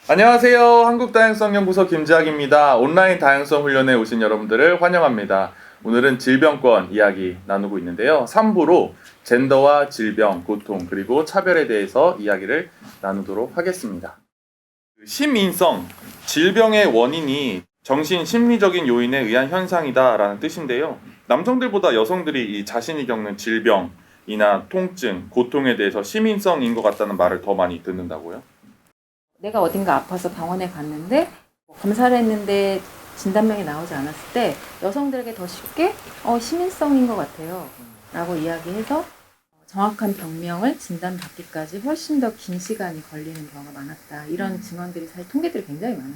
안녕하세요. 한국다양성연구소 김지학입니다. 온라인 다양성 훈련에 오신 여러분들을 환영합니다. 오늘은 질병권 이야기 나누고 있는데요. 3부로 젠더와 질병, 고통, 그리고 차별에 대해서 이야기를 나누도록 하겠습니다. 심인성, 질병의 원인이 정신 심리적인 요인에 의한 현상이다라는 뜻인데요. 남성들보다 여성들이 이 자신이 겪는 질병이나 통증, 고통에 대해서 심인성인 것 같다는 말을 더 많이 듣는다고요? 내가 어딘가 아파서 병원에 갔는데 검사를 했는데 진단명이 나오지 않았을 때 여성들에게 더 쉽게 심인성인 것 같아요 라고 이야기해서 정확한 병명을 진단받기까지 훨씬 더 긴 시간이 걸리는 경우가 많았다. 이런 증언들이 사실 통계들이 굉장히 많아요.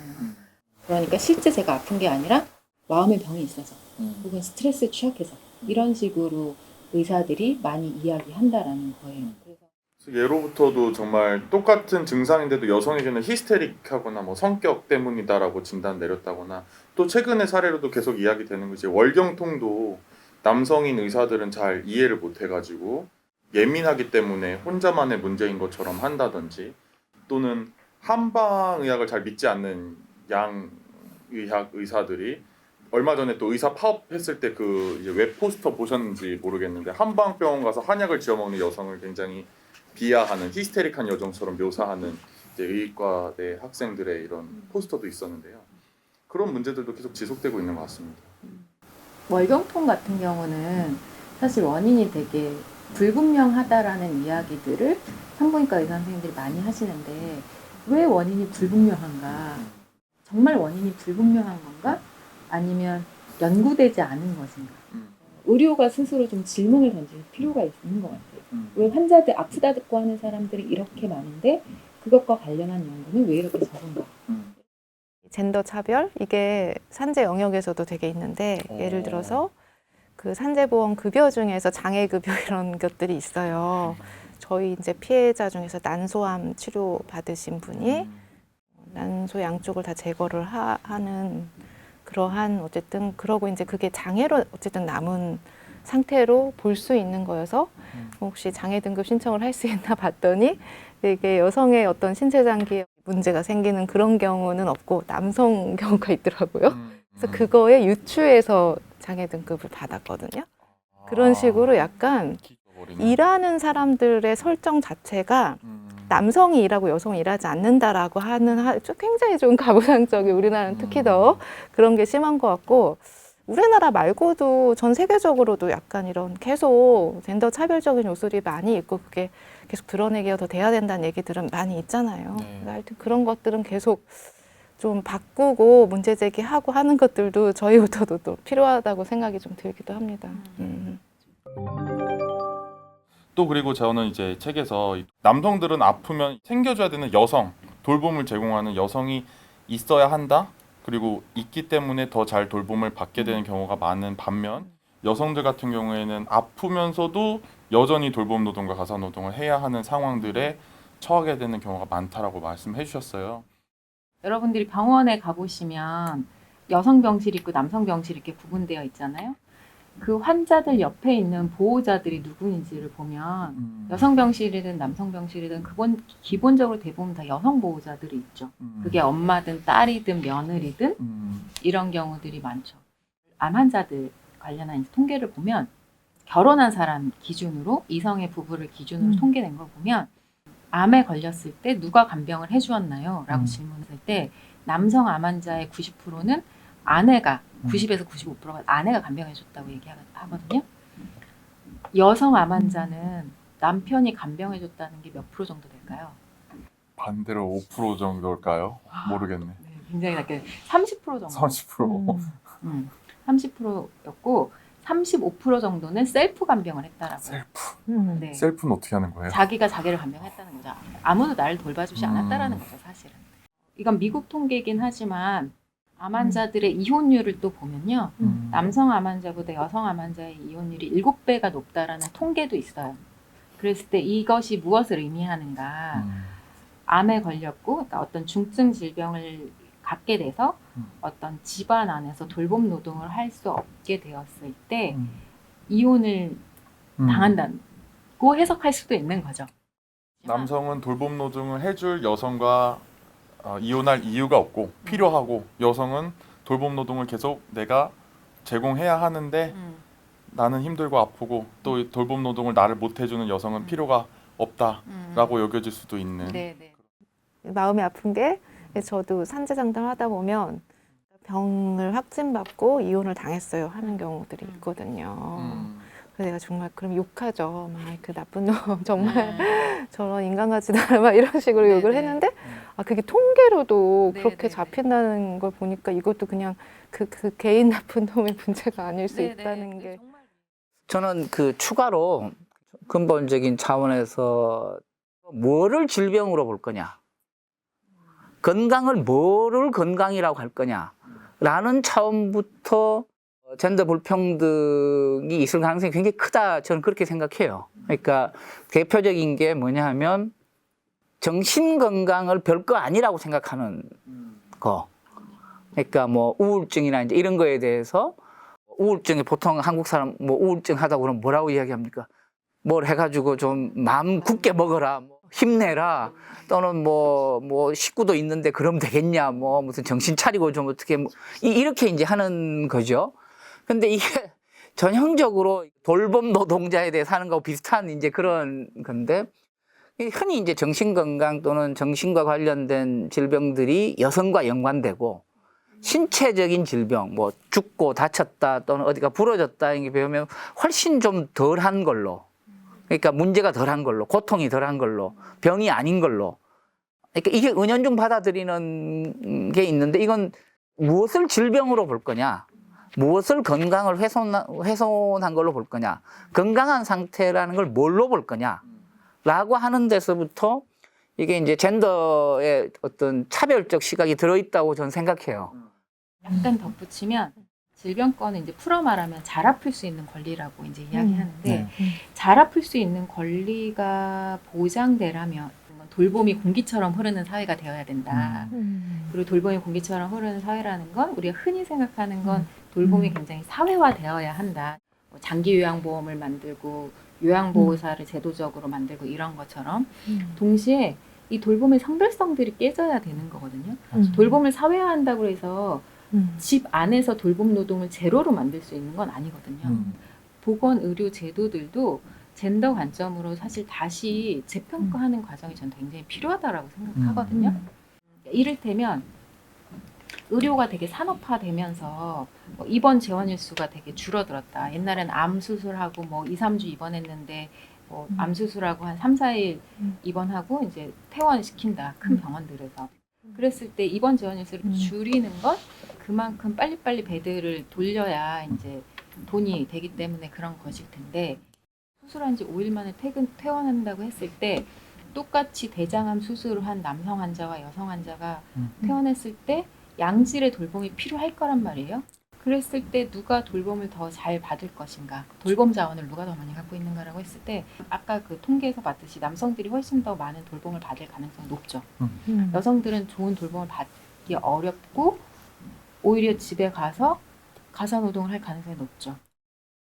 그러니까 실제 제가 아픈 게 아니라 마음의 병이 있어서 혹은 스트레스에 취약해서 이런 식으로 의사들이 많이 이야기한다라는 거예요. 그래서 예로부터도 정말 똑같은 증상인데도 여성에게는 히스테릭하거나 뭐 성격 때문이다라고 진단 내렸다거나, 또 최근의 사례로도 계속 이야기되는 거지. 월경통도 남성인 의사들은 잘 이해를 못 해가지고 예민하기 때문에 혼자만의 문제인 것처럼 한다든지, 또는 한방의학을 잘 믿지 않는 양의학 의사들이 얼마 전에 또 의사 파업했을 때 그 이제 웹 포스터 보셨는지 모르겠는데, 한방병원 가서 한약을 지어 먹는 여성을 굉장히 비하하는, 히스테릭한 여성처럼 묘사하는 이제 의과대 학생들의 이런 포스터도 있었는데요. 그런 문제들도 계속 지속되고 있는 것 같습니다. 월경통 같은 경우는 사실 원인이 되게 불분명하다라는 이야기들을 산부인과 의사 선생님들이 많이 하시는데, 왜 원인이 불분명한가? 정말 원인이 불분명한 건가? 아니면 연구되지 않은 것인가? 의료가 스스로 좀 질문을 던질 필요가 있는 것 같아요. 왜 환자들 아프다고 하는 사람들이 이렇게 많은데 그것과 관련한 연구는 왜 이렇게 적은가? 젠더 차별 이게 산재 영역에서도 되게 있는데, 예를 들어서 그 산재보험 급여 중에서 장애급여 이런 것들이 있어요. 저희 이제 피해자 중에서 난소암 치료 받으신 분이 난소 양쪽을 다 제거를 하는 그러한, 어쨌든 그러고 이제 그게 장애로 어쨌든 남은 상태로 볼 수 있는 거여서 혹시 장애 등급 신청을 할 수 있나 봤더니, 이게 여성의 어떤 신체 장기에 문제가 생기는 그런 경우는 없고 남성 경우가 있더라고요. 그래서 그거에 유추해서 장애 등급을 받았거든요. 그런 식으로 약간 일하는 사람들의 설정 자체가 남성이 일하고 여성이 일하지 않는다라고 하는 굉장히 좀 가부장적인, 우리나라는 특히 더 그런 게 심한 것 같고, 우리나라 말고도 전 세계적으로도 약간 이런 계속 젠더 차별적인 요소들이 많이 있고, 그게 계속 드러내기가 더 돼야 된다는 얘기들은 많이 있잖아요. 하여튼 그런 것들은 계속 좀 바꾸고 문제 제기하고 하는 것들도 저희부터도 또 필요하다고 생각이 좀 들기도 합니다. 또 그리고 저는 이제 책에서 남성들은 아프면 챙겨줘야 되는 여성, 돌봄을 제공하는 여성이 있어야 한다, 그리고 있기 때문에 더 잘 돌봄을 받게 되는 경우가 많은 반면, 여성들 같은 경우에는 아프면서도 여전히 돌봄 노동과 가사 노동을 해야 하는 상황들에 처하게 되는 경우가 많다라고 말씀해 주셨어요. 여러분들이 병원에 가보시면 여성 병실 있고 남성 병실 이렇게 구분되어 있잖아요. 그 환자들 옆에 있는 보호자들이 누구인지를 보면 여성 병실이든 남성 병실이든 기본적으로 대부분 다 여성 보호자들이 있죠. 그게 엄마든 딸이든 며느리든 이런 경우들이 많죠. 암 환자들 관련한 통계를 보면, 결혼한 사람 기준으로, 이성의 부부를 기준으로 통계낸 걸 보면, 암에 걸렸을 때 누가 간병을 해주었나요? 라고 질문했을 때 남성 암 환자의 90%는 아내가, 90에서 95%가 아내가 간병해줬다고 얘기하거든요. 여성 암 환자는 남편이 간병해줬다는 게 몇 프로 정도 될까요? 반대로 5% 정도일까요? 모르겠네. 네, 굉장히 낮게 30% 정도. 30%. 30%였고 35% 정도는 셀프 간병을 했다라고. 셀프. 네. 셀프는 어떻게 하는 거예요? 자기가 자기를 간병했다는 거죠. 아무도 나를 돌봐주지 않았다라는 거죠, 사실은. 이건 미국 통계이긴 하지만 암 환자들의 이혼율을 또 보면요. 남성 암 환자보다 여성 암 환자의 이혼율이 7배가 높다라는 통계도 있어요. 그랬을 때 이것이 무엇을 의미하는가. 암에 걸렸고, 그러니까 어떤 중증 질병을 갖게 돼서 어떤 집안 안에서 돌봄 노동을 할 수 없게 되었을 때 이혼을 당한다고 해석할 수도 있는 거죠. 남성은 돌봄 노동을 해줄 여성과 이혼할 이유가 없고 필요하고 여성은 돌봄 노동을 계속 내가 제공해야 하는데 나는 힘들고 아프고 또 돌봄 노동을 나를 못 해주는 여성은 필요가 없다라고 여겨질 수도 있는. 네네. 마음이 아픈 게 저도 산재 상담을 하다 보면 병을 확진받고 이혼을 당했어요 하는 경우들이 있거든요. 그래서 내가 정말 그럼 욕하죠. 막 그 나쁜 놈 정말 저런 인간 같지도 않아 막 이런 식으로 욕을 네네. 했는데 그게 통계로도 네네네. 그렇게 잡힌다는 걸 보니까 이것도 그냥 그 개인 나쁜 놈의 문제가 아닐 수 있다는 게 저는 그 추가로 근본적인 차원에서 뭐를 질병으로 볼 거냐, 건강을 뭐를 건강이라고 할 거냐라는 차원부터 젠더 불평등이 있을 가능성이 굉장히 크다, 저는 그렇게 생각해요. 그러니까 대표적인 게 뭐냐 하면 정신 건강을 별거 아니라고 생각하는 거. 그러니까 뭐 우울증이나 이제 이런 거에 대해서 우울증이 보통 한국 사람 뭐 우울증 하다 그러면 뭐라고 이야기합니까? 뭘 해가지고 좀 마음 굳게 먹어라, 뭐 힘내라, 또는 뭐 식구도 있는데 그럼 되겠냐, 뭐 무슨 정신 차리고 좀 어떻게 뭐 이렇게 이제 하는 거죠. 근데 이게 전형적으로 돌봄 노동자에 대해 사는 거하고 비슷한 이제 그런 건데, 흔히 이제 정신 건강 또는 정신과 관련된 질병들이 여성과 연관되고, 신체적인 질병, 뭐 죽고 다쳤다 또는 어디가 부러졌다 이게 배우면 훨씬 좀 덜한 걸로, 그러니까 문제가 덜한 걸로, 고통이 덜한 걸로, 병이 아닌 걸로, 그러니까 이게 은연중 받아들이는 게 있는데, 이건 무엇을 질병으로 볼 거냐, 무엇을 건강을 훼손한 걸로 볼 거냐, 건강한 상태라는 걸 뭘로 볼 거냐라고 하는 데서부터 이게 이제 젠더의 어떤 차별적 시각이 들어있다고 저는 생각해요. 약간 덧붙이면 질병권은 이제 풀어 말하면 잘 아플 수 있는 권리라고 이제 이야기하는데 잘 아플 수 있는 권리가 보장되려면 돌봄이 공기처럼 흐르는 사회가 되어야 된다. 그리고 돌봄이 공기처럼 흐르는 사회라는 건 우리가 흔히 생각하는 건 돌봄이 굉장히 사회화되어야 한다. 뭐 장기 요양보험을 만들고 요양보호사를 제도적으로 만들고 이런 것처럼 동시에 이 돌봄의 성별성들이 깨져야 되는 거거든요. 돌봄을 사회화한다고 해서 집 안에서 돌봄 노동을 제로로 만들 수 있는 건 아니거든요. 보건의료 제도들도 젠더 관점으로 사실 다시 재평가하는 과정이 전 굉장히 필요하다라고 생각하거든요. 이를테면 의료가 되게 산업화되면서 뭐 입원 재원일 수가 되게 줄어들었다. 옛날엔 암 수술하고 뭐 2, 3주 입원했는데 뭐 암 수술하고 한 3, 4일 입원하고 이제 퇴원시킨다. 큰 병원들에서. 그랬을 때 입원 재원일 수를 줄이는 건 그만큼 빨리빨리 베드를 돌려야 이제 돈이 되기 때문에 그런 것일 텐데, 수술한 지 5일 만에 퇴원한다고 했을 때 똑같이 대장암 수술을 한 남성 환자와 여성 환자가 퇴원했을 때 양질의 돌봄이 필요할 거란 말이에요. 그랬을 때 누가 돌봄을 더 잘 받을 것인가, 돌봄 자원을 누가 더 많이 갖고 있는가라고 했을 때 아까 그 통계에서 봤듯이 남성들이 훨씬 더 많은 돌봄을 받을 가능성이 높죠. 여성들은 좋은 돌봄을 받기 어렵고 오히려 집에 가서 가사노동을 할 가능성이 높죠.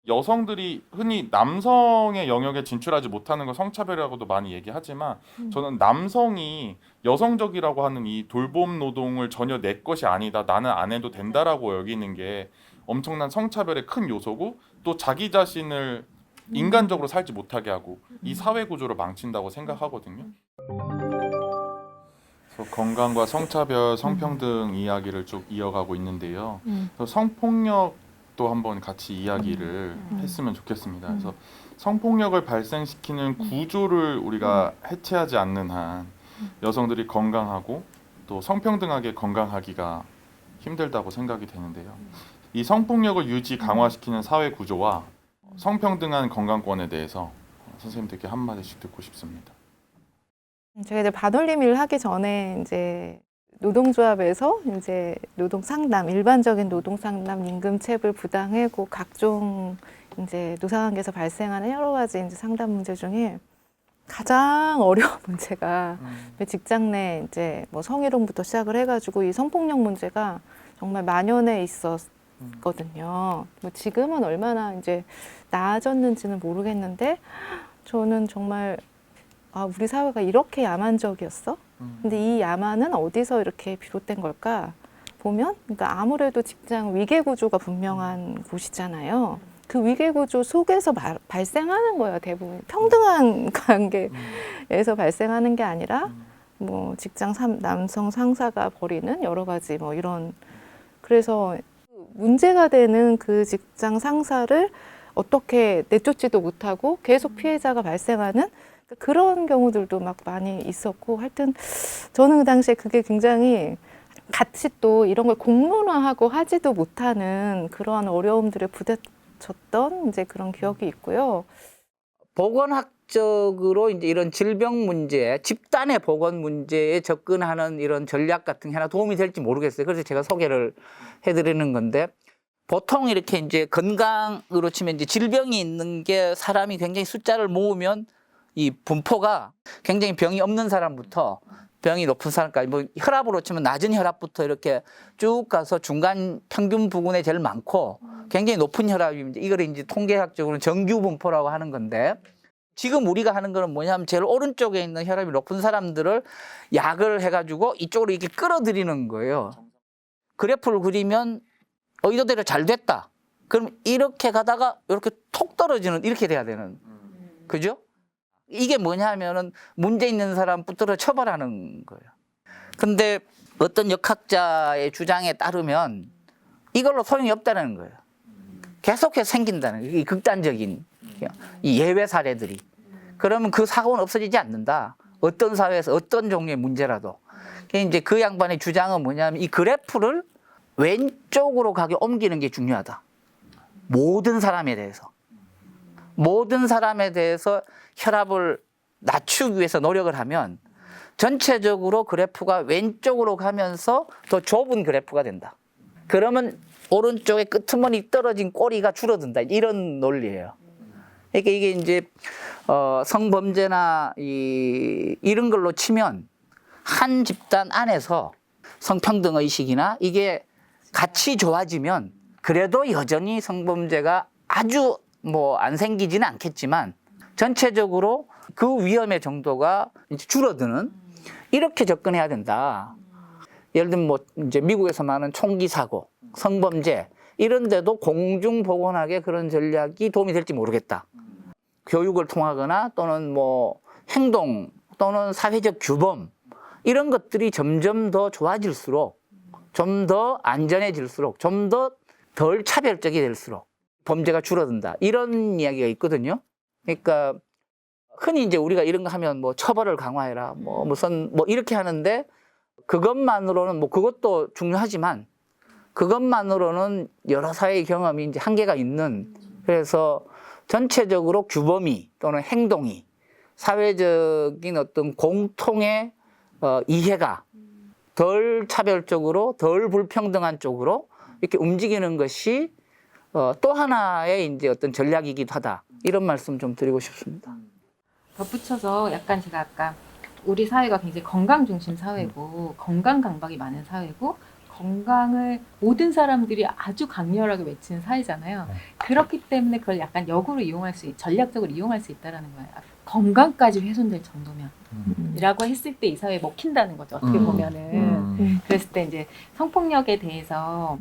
여성들이 흔히 남성의 영역에 진출하지 못하는 걸 성차별이라고도 많이 얘기하지만 저는 남성이 여성적이라고 하는 이 돌봄 노동을 전혀 내 것이 아니다, 나는 안 해도 된다라고 여기는 게 엄청난 성차별의 큰 요소고, 또 자기 자신을 인간적으로 살지 못하게 하고 이 사회 구조를 망친다고 생각하거든요. 그래서 건강과 성차별, 성평등 이야기를 쭉 이어가고 있는데요. 그래서 성폭력도 한번 같이 이야기를 했으면 좋겠습니다. 그래서 성폭력을 발생시키는 구조를 우리가 해체하지 않는 한 여성들이 건강하고 또 성평등하게 건강하기가 힘들다고 생각이 되는데요. 이 성폭력을 유지 강화시키는 사회 구조와 성평등한 건강권에 대해서 선생님들께 한마디씩 듣고 싶습니다. 제가 이제 반올림 일을 하기 전에 이제 노동조합에서 이제 노동 상담, 일반적인 노동 상담, 임금체불, 부당해고, 각종 이제 노사관계에서 발생하는 여러 가지 이제 상담 문제 중에 가장 어려운 문제가 직장 내 이제 뭐 성희롱부터 시작을 해가지고 이 성폭력 문제가 정말 만연해 있었거든요. 뭐 지금은 얼마나 이제 나아졌는지는 모르겠는데 저는 정말 우리 사회가 이렇게 야만적이었어? 근데 이 야만은 어디서 이렇게 비롯된 걸까 보면, 그러니까 아무래도 직장 위계 구조가 분명한 곳이잖아요. 그 위계 구조 속에서 발생하는 거예요. 대부분 평등한 관계에서 발생하는 게 아니라 뭐 직장 남성 상사가 벌이는 여러 가지 뭐 이런, 그래서 문제가 되는 그 직장 상사를 어떻게 내쫓지도 못하고 계속 피해자가 발생하는 그런 경우들도 막 많이 있었고, 하여튼 저는 그 당시에 그게 굉장히 같이 또 이런 걸 공론화하고 하지도 못하는 그러한 어려움들에 부딪혔던 이제 그런 기억이 있고요. 보건학적으로 이제 이런 질병 문제, 집단의 보건 문제에 접근하는 이런 전략 같은 게 하나 도움이 될지 모르겠어요. 그래서 제가 소개를 해드리는 건데, 보통 이렇게 이제 건강으로 치면 이제 질병이 있는 게 사람이 굉장히 숫자를 모으면 이 분포가 굉장히 병이 없는 사람부터 병이 높은 사람까지, 뭐 혈압으로 치면 낮은 혈압부터 이렇게 쭉 가서 중간 평균 부근에 제일 많고 굉장히 높은 혈압입니다. 이걸 이제 통계학적으로는 정규 분포라고 하는 건데, 지금 우리가 하는 거는 뭐냐면 제일 오른쪽에 있는 혈압이 높은 사람들을 약을 해가지고 이쪽으로 이렇게 끌어들이는 거예요. 그래프를 그리면 이도대로 잘 됐다. 그럼 이렇게 가다가 이렇게 톡 떨어지는, 이렇게 돼야 되는. 그죠? 이게 뭐냐면은 문제 있는 사람부터 처벌하는 거예요. 근데 어떤 역학자의 주장에 따르면 이걸로 소용이 없다는 거예요. 계속해서 생긴다는 거예요. 이 극단적인 이 예외 사례들이. 그러면 그 사고는 없어지지 않는다. 어떤 사회에서 어떤 종류의 문제라도. 이제 그 양반의 주장은 뭐냐면 이 그래프를 왼쪽으로 가게 옮기는 게 중요하다. 모든 사람에 대해서. 모든 사람에 대해서 혈압을 낮추기 위해서 노력을 하면 전체적으로 그래프가 왼쪽으로 가면서 더 좁은 그래프가 된다. 그러면 오른쪽에 끄트머리 떨어진 꼬리가 줄어든다. 이런 논리예요. 그러니까 이게 이제 성범죄나 이런 걸로 치면 한 집단 안에서 성평등 의식이나 이게 같이 좋아지면 그래도 여전히 성범죄가 아주 뭐 안 생기지는 않겠지만 전체적으로 그 위험의 정도가 이제 줄어드는, 이렇게 접근해야 된다. 예를 들면 뭐 이제 미국에서 많은 총기 사고, 성범죄 이런 데도 공중보건학의 그런 전략이 도움이 될지 모르겠다. 교육을 통하거나 또는 뭐 행동 또는 사회적 규범 이런 것들이 점점 더 좋아질수록, 좀 더 안전해질수록, 좀 더 덜 차별적이 될수록 범죄가 줄어든다. 이런 이야기가 있거든요. 그러니까 흔히 이제 우리가 이런 거 하면 뭐 처벌을 강화해라, 뭐 무슨 뭐 이렇게 하는데 그것만으로는 뭐 그것도 중요하지만 그것만으로는 여러 사회의 경험이 이제 한계가 있는, 그래서 전체적으로 규범이 또는 행동이 사회적인 어떤 공통의 이해가 덜 차별적으로 덜 불평등한 쪽으로 이렇게 움직이는 것이 또 하나의 이제 어떤 전략이기도 하다. 이런 말씀 좀 드리고 싶습니다. 덧붙여서 약간 제가 아까 우리 사회가 굉장히 건강 중심 사회고 건강 강박이 많은 사회고 건강을 모든 사람들이 아주 강렬하게 외치는 사회잖아요. 그렇기 때문에 그걸 약간 역으로 이용할 수, 전략적으로 이용할 수 있다는 거예요. 건강까지 훼손될 정도면 이라고 했을 때 이 사회에 먹힌다는 거죠. 어떻게 보면은. 그랬을 때 이제 성폭력에 대해서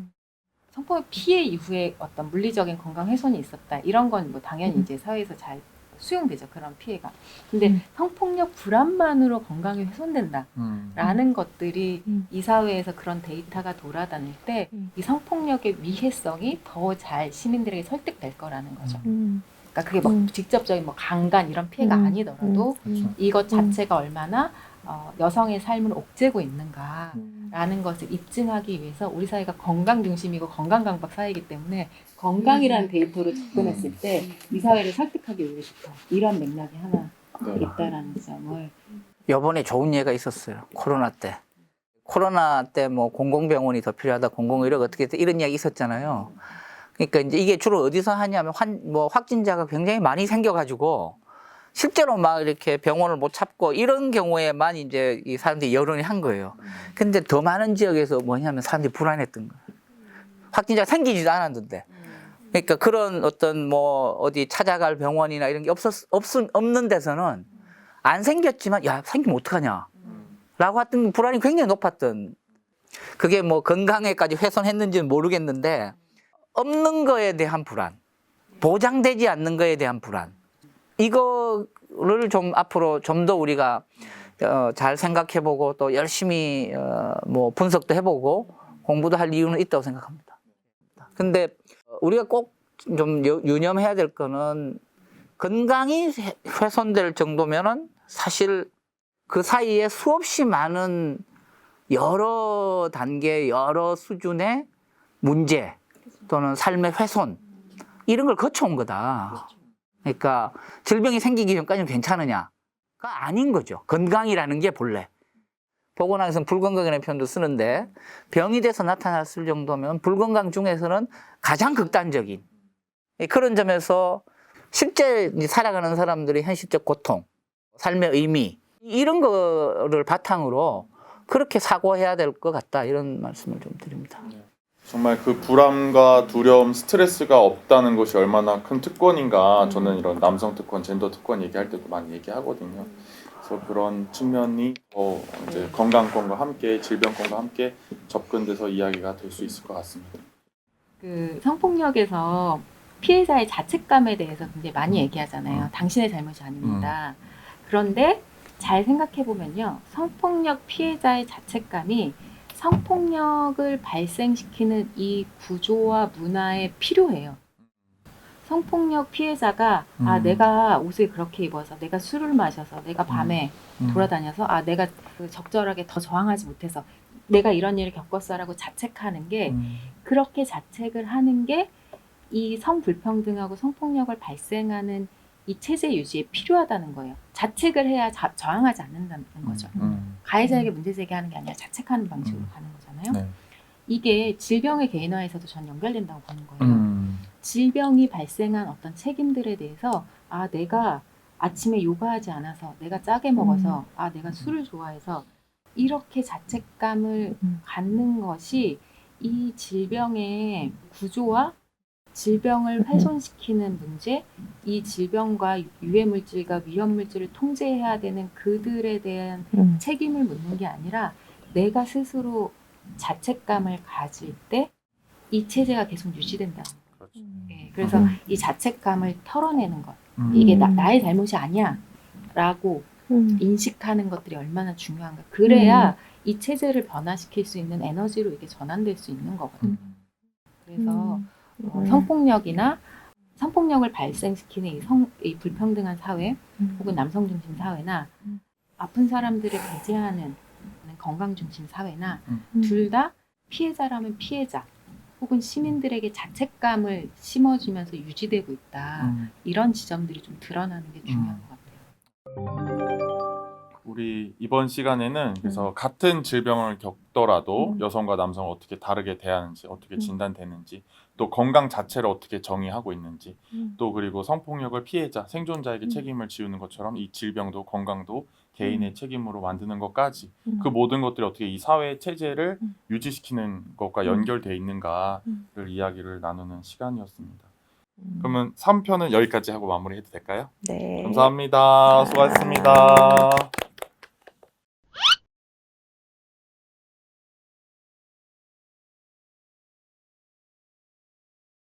성폭력 피해 이후에 어떤 물리적인 건강 훼손이 있었다. 이런 건 뭐 당연히 이제 사회에서 잘 수용되죠. 그런 피해가. 근데 성폭력 불안만으로 건강이 훼손된다라는 것들이 이 사회에서 그런 데이터가 돌아다닐 때 이 성폭력의 위해성이 더 잘 시민들에게 설득될 거라는 거죠. 그러니까 그게 뭐 직접적인 뭐 강간 이런 피해가 아니더라도 이것 자체가 얼마나 여성의 삶을 옥죄고 있는가라는 것을 입증하기 위해서 우리 사회가 건강 중심이고 건강 강박 사회이기 때문에 건강이라는 데이터로 접근했을 때 이 사회를 설득하기 위해서 이런 맥락이 하나 있다라는 점을. 이번에 좋은 예가 있었어요. 코로나 때. 코로나 때 뭐 공공병원이 더 필요하다, 공공의료가 어떻게 됐다, 이런 이야기 있었잖아요. 그러니까 이제 이게 주로 어디서 하냐면 확진자가 굉장히 많이 생겨가지고 실제로 막 이렇게 병원을 못 찾고 이런 경우에만 이제 이 사람들이 여론이 한 거예요. 근데 더 많은 지역에서 뭐냐면 사람들이 불안했던 거예요. 확진자가 생기지도 않았는데. 그러니까 그런 어떤 뭐 어디 찾아갈 병원이나 이런 게 없는 데서는 안 생겼지만 야, 생기면 어떡하냐. 라고 했던 불안이 굉장히 높았던, 그게 뭐 건강에까지 훼손했는지는 모르겠는데, 없는 거에 대한 불안, 보장되지 않는 거에 대한 불안, 이거를 좀 앞으로 좀 더 우리가 잘 생각해보고 또 열심히 뭐 분석도 해보고 공부도 할 이유는 있다고 생각합니다. 근데 우리가 꼭 좀 유념해야 될 거는, 건강이 훼손될 정도면은 사실 그 사이에 수없이 많은 여러 단계, 여러 수준의 문제 또는 삶의 훼손, 이런 걸 거쳐온 거다. 그러니까 질병이 생기기 전까지는 괜찮으냐가 아닌 거죠. 건강이라는 게 본래. 보건학에서는 불건강이라는 표현도 쓰는데, 병이 돼서 나타났을 정도면 불건강 중에서는 가장 극단적인, 그런 점에서 실제 살아가는 사람들의 현실적 고통, 삶의 의미, 이런 거를 바탕으로 그렇게 사고해야 될 것 같다, 이런 말씀을 좀 드립니다. 정말 그 불안과 두려움, 스트레스가 없다는 것이 얼마나 큰 특권인가. 저는 이런 남성 특권, 젠더 특권 얘기할 때도 많이 얘기하거든요. 그래서 그런 측면이 이제 건강권과 함께, 질병권과 함께 접근돼서 이야기가 될 수 있을 것 같습니다. 그 성폭력에서 피해자의 자책감에 대해서 굉장히 많이 얘기하잖아요. 당신의 잘못이 아닙니다. 그런데 잘 생각해 보면요, 성폭력 피해자의 자책감이 성폭력을 발생시키는 이 구조와 문화에 필요해요. 성폭력 피해자가 내가 옷을 그렇게 입어서, 내가 술을 마셔서, 내가 밤에 돌아다녀서, 내가 그 적절하게 더 저항하지 못해서 내가 이런 일을 겪었어라고 자책하는 게, 그렇게 자책을 하는 게 이 성불평등하고 성폭력을 발생하는 이 체제 유지에 필요하다는 거예요. 자책을 해야 저항하지 않는다는 거죠. 가해자에게 문제 제기하는 게 아니라 자책하는 방식으로 가는 거잖아요. 네. 이게 질병의 개인화에서도 전 연결된다고 보는 거예요. 질병이 발생한 어떤 책임들에 대해서, 내가 아침에 요가하지 않아서, 내가 짜게 먹어서, 내가 술을 좋아해서, 이렇게 자책감을 갖는 것이 이 질병의 구조와 질병을 훼손시키는 문제, 이 질병과 유해물질과 위험물질을 통제해야 되는 그들에 대한 책임을 묻는 게 아니라, 내가 스스로 자책감을 가질 때 이 체제가 계속 유지된다. 그렇죠. 네, 그래서 이 자책감을 털어내는 것, 이게 나의 잘못이 아니야 라고 인식하는 것들이 얼마나 중요한가. 그래야 이 체제를 변화시킬 수 있는 에너지로 이게 전환될 수 있는 거거든요. 그래서 성폭력이나 성폭력을 발생시키는 이 불평등한 사회, 혹은 남성 중심 사회나 아픈 사람들을 배제하는 건강 중심 사회나, 둘 다 피해자라면 피해자 혹은 시민들에게 자책감을 심어주면서 유지되고 있다. 이런 지점들이 좀 드러나는 게 중요한 것 같아요. 우리 이번 시간에는 그래서 같은 질병을 겪더라도 여성과 남성을 어떻게 다르게 대하는지, 어떻게 진단되는지, 또 건강 자체를 어떻게 정의하고 있는지, 또 그리고 성폭력을 피해자, 생존자에게 책임을 지우는 것처럼 이 질병도 건강도 개인의 책임으로 만드는 것까지, 그 모든 것들이 어떻게 이 사회 체제를 유지시키는 것과 연결되어 있는가를 이야기를 나누는 시간이었습니다. 그러면 3편은 여기까지 하고 마무리해도 될까요? 네. 감사합니다. 수고하셨습니다.